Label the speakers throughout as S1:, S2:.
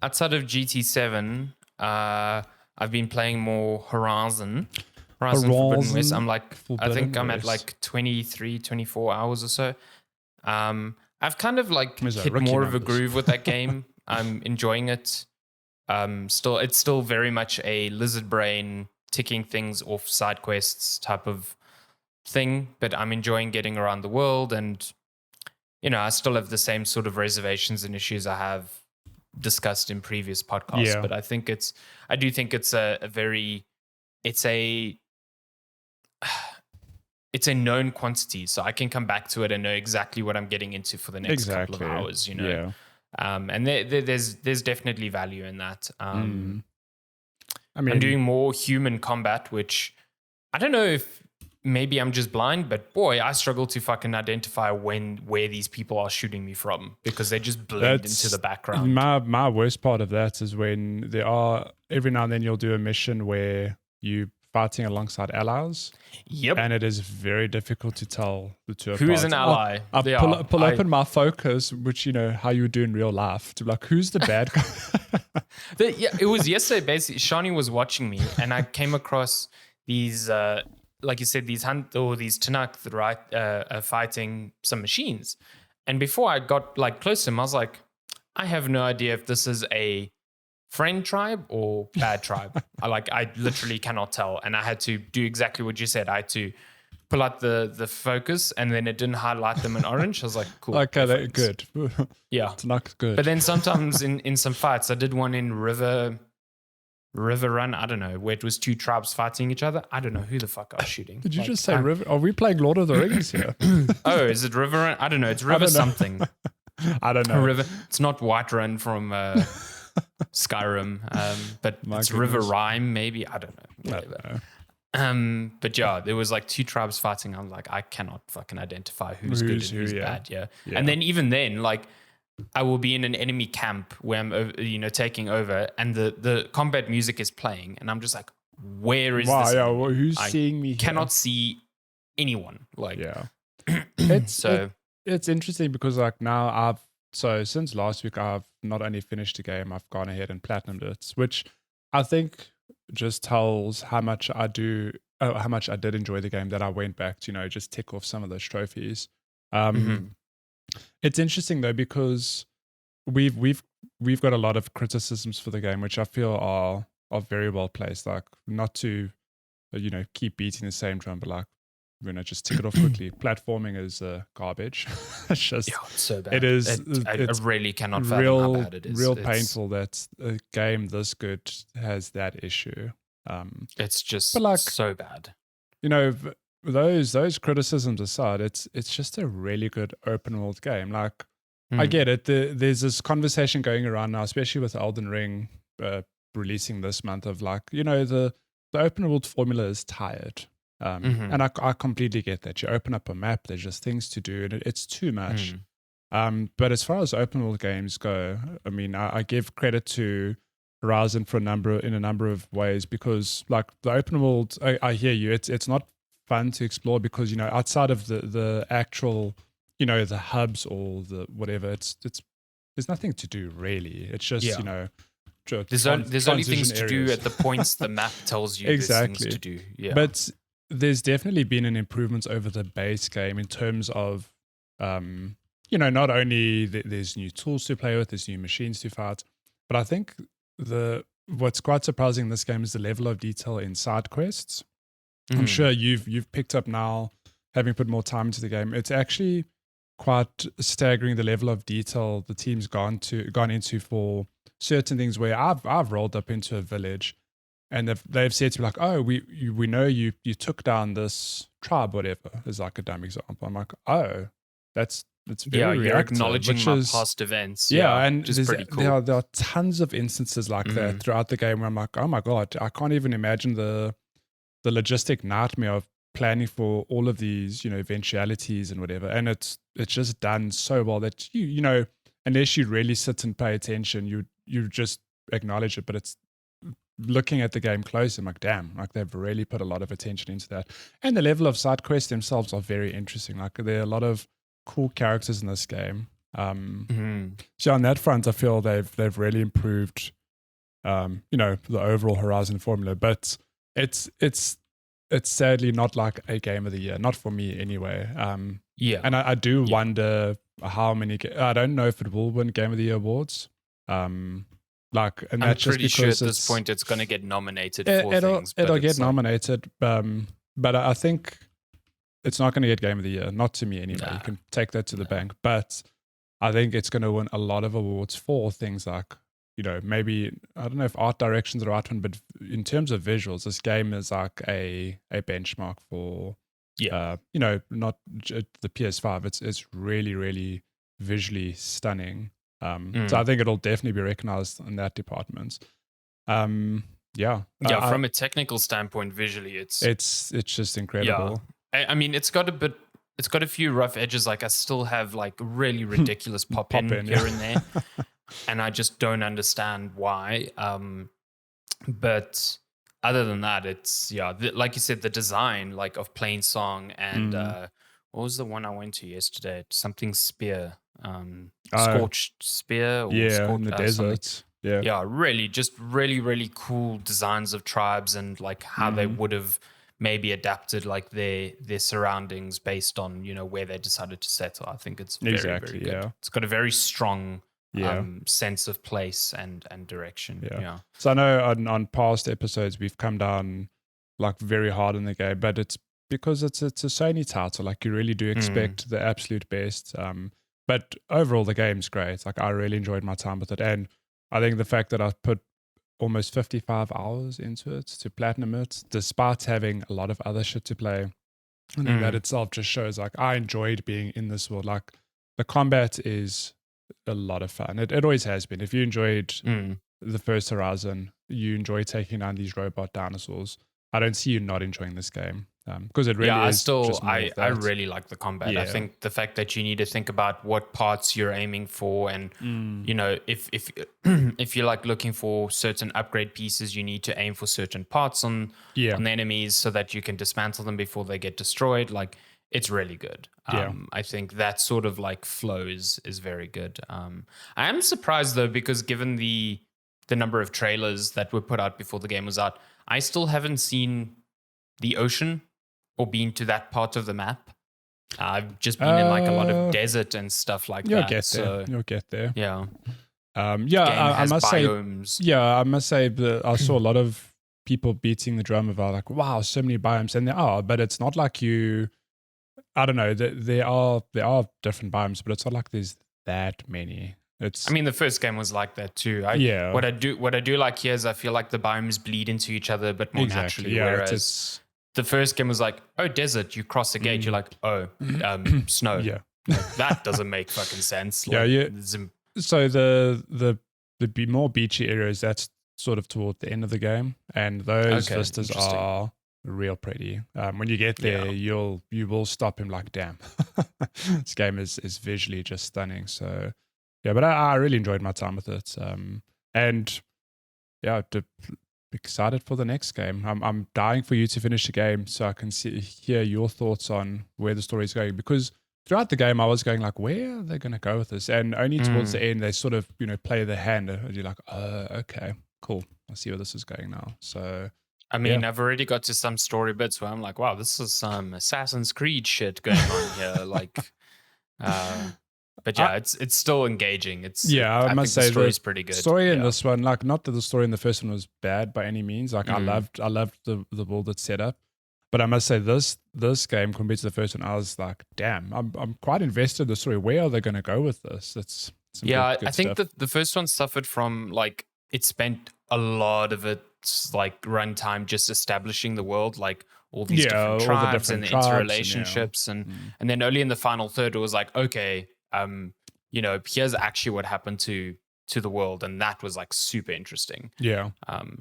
S1: outside of GT7, I've been playing more Horizon Forbidden West. I think I'm at like 23, 24 hours or so. I've kind of like hit more of a groove with that game. I'm enjoying it. It's still very much a lizard brain ticking things off side quests type of thing, but I'm enjoying getting around the world, and I still have the same sort of reservations and issues I have discussed in previous podcasts. But I do think it's it's a known quantity, so I can come back to it and know exactly what I'm getting into for the next couple of hours, and there's definitely value in that. I'm doing more human combat, which I don't know if maybe I'm just blind, but boy, I struggle to fucking identify where these people are shooting me from, because they just blend into the background.
S2: My worst part of that is when every now and then you'll do a mission where you fighting alongside allies.
S1: Yep.
S2: And it is very difficult to tell the two apart.
S1: Who is an ally?
S2: I pull open my focus, which how you do in real life, to be like, who's the bad guy?
S1: It was yesterday, basically. Shani was watching me, and I came across these, like you said, these Tanakh, right, fighting some machines. And before I got like close to him, I was like, I have no idea if this is a friend tribe or bad tribe. I literally cannot tell, and I had to do exactly what you said. I had to pull out the focus, and then it didn't highlight them in orange. I was like, cool.
S2: Okay, good.
S1: Yeah,
S2: it's not good.
S1: But then sometimes in some fights, I did one in River Run. I don't know, where it was two tribes fighting each other. I don't know who the fuck I was shooting.
S2: Did you just say River? Are we playing Lord of the Rings here?
S1: Oh, is it River Run? I don't know. It's River something.
S2: I don't know.
S1: River. It's not White Run from Skyrim, but it's River Rhyme, maybe. I don't know. Whatever. But yeah, there was like two tribes fighting. I'm like, I cannot fucking identify who's good and who's bad. Yeah. And then even then, like, I will be in an enemy camp where I'm, taking over, and the combat music is playing, and I'm just like, where is this?
S2: Yeah, well, who's seeing me?
S1: Cannot see anyone. Like,
S2: it's interesting because like now since last week I've not only finished the game, I've gone ahead and platinumed it, which I think just tells how much I did enjoy the game, that I went back to just tick off some of those trophies. It's interesting though, because we've got a lot of criticisms for the game, which I feel are very well placed. Like, not to keep beating the same drum, but like, just tick it off quickly. Platforming is garbage. It's just
S1: it's so bad.
S2: It is.
S1: I really cannot fathom how bad it is.
S2: Real painful that a game this good has that issue.
S1: It's just so bad.
S2: Those criticisms aside, it's just a really good open world game. Like, I get it. There's this conversation going around now, especially with Elden Ring releasing this month, of like, the open world formula is tired. And I completely get that. You open up a map, there's just things to do, and it's too much. But as far as open world games go, I mean, I give credit to Horizon in a number of ways, because like the open world, I hear you. It's not fun to explore because outside of the actual the hubs or the whatever, there's nothing to do really. It's just
S1: there's only things to do at the points the map tells you
S2: exactly.
S1: There's things to do. Yeah,
S2: but there's definitely been an improvement over the base game in terms of, not only there's new tools to play with, there's new machines to fight, but I think what's quite surprising in this game is the level of detail in side quests. I'm sure you've picked up now, having put more time into the game. It's actually quite staggering the level of detail the team's gone into for certain things, where I've rolled up into a village, and they've said to me like, oh, we know you took down this tribe, whatever, is like a dumb example. I'm like, oh, that's very
S1: you're acknowledging my past events.
S2: And
S1: just pretty cool.
S2: There are tons of instances like that throughout the game where I'm like, oh my god, I can't even imagine the logistic nightmare of planning for all of these eventualities and whatever. And it's just done so well that you unless you really sit and pay attention, you just acknowledge it. But it's looking at the game close, I'm like, damn, like they've really put a lot of attention into that. And the level of side quests themselves are very interesting. Like, there are a lot of cool characters in this game. So on that front, I feel they've really improved, the overall Horizon formula. But it's sadly not like a game of the year, not for me anyway. And I do wonder how many. I don't know if it will win Game of the Year awards. And
S1: I'm
S2: that's just
S1: pretty
S2: because
S1: sure at this point it's going to get nominated for things.
S2: It'll get nominated, but I think it's not going to get Game of the Year. Not to me anyway. You can take that to the bank. But I think it's going to win a lot of awards for things like, maybe, I don't know if art direction's the right one, but in terms of visuals, this game is like a benchmark for, not the PS5. It's really, really visually stunning. So I think it'll definitely be recognized in that department. From
S1: a technical standpoint, visually, it's
S2: just incredible.
S1: I mean, it's got a few rough edges. Like I still have like really ridiculous pop in here and there, and I just don't understand why. But other than that, it's like you said, the design like of Plainsong and what was the one I went to yesterday? Something Spear. Scorched Spear or
S2: in the desert.
S1: Really just really, really cool designs of tribes and like how they would have maybe adapted like their surroundings based on where they decided to settle. I think it's very, very good. It's got a very strong sense of place and direction.
S2: So I know on past episodes we've come down like very hard in the game, but it's because it's a Sony title. Like you really do expect the absolute best. But overall, the game's great. Like I really enjoyed my time with it, and I think the fact that I put almost 55 hours into it to platinum it, despite having a lot of other shit to play, I think that itself just shows like I enjoyed being in this world. Like the combat is a lot of fun. It always has been. If you enjoyed the first Horizon, you enjoy taking down these robot dinosaurs. I don't see you not enjoying this game. Because it really is.
S1: I really like the combat. I think the fact that you need to think about what parts you're aiming for, and if you're like looking for certain upgrade pieces, you need to aim for certain parts on the enemies so that you can dismantle them before they get destroyed. Like it's really good. I think that sort of like flow is very good. I am surprised though, because given the number of trailers that were put out before the game was out, I still haven't seen the ocean or been to that part of the map. I've just been in like a lot of desert and stuff like that.
S2: You'll get there.
S1: Yeah.
S2: I must say that I saw a lot of people beating the drum about like, wow, so many biomes, and there are, but it's not like I don't know, there are different biomes, but it's not like there's that many. I
S1: mean, the first game was like that too. What I do like here is I feel like the biomes bleed into each other a bit more naturally. Whereas the first game was like, oh, desert, you cross a gate, you're like, oh, snow. That doesn't make fucking sense. Like,
S2: so the more beachy areas, that's sort of toward the end of the game, and those vistas are real pretty. When you get there, you will stop him like, damn, this game is visually just stunning. So. Yeah, but I really enjoyed my time with it, and excited for the next game. I'm dying for you to finish the game so I can hear your thoughts on where the story is going. Because throughout the game, I was going like, where are they going to go with this? And only towards the end, they sort of play the hand, and you're like, oh, okay, cool. I see where this is going now. So.
S1: I mean, I've already got to some story bits where I'm like, wow, this is some Assassin's Creed shit going on here, like. But it's still engaging. I must say the story's pretty good.
S2: Story in this one, like not that the story in the first one was bad by any means. Like I loved the world that's set up. But I must say this game compared to the first one, I was like, damn, I'm quite invested in the story. Where are they going to go with this? It's
S1: good I think the first one suffered from like it spent a lot of its like runtime just establishing the world, like all these different tribes and the interrelationships, and then only in the final third it was like, okay. Here's actually what happened to the world, and that was like super interesting.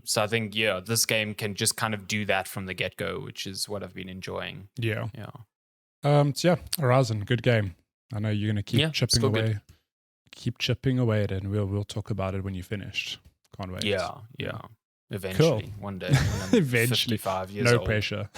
S1: So I think this game can just kind of do that from the get-go, which is what I've been enjoying.
S2: Horizon, good game. I know you're gonna keep chipping away. Good. Keep chipping away at it, and we'll talk about it when you're finished. Can't wait.
S1: Eventually, one day when I'm 55 years old.
S2: No pressure.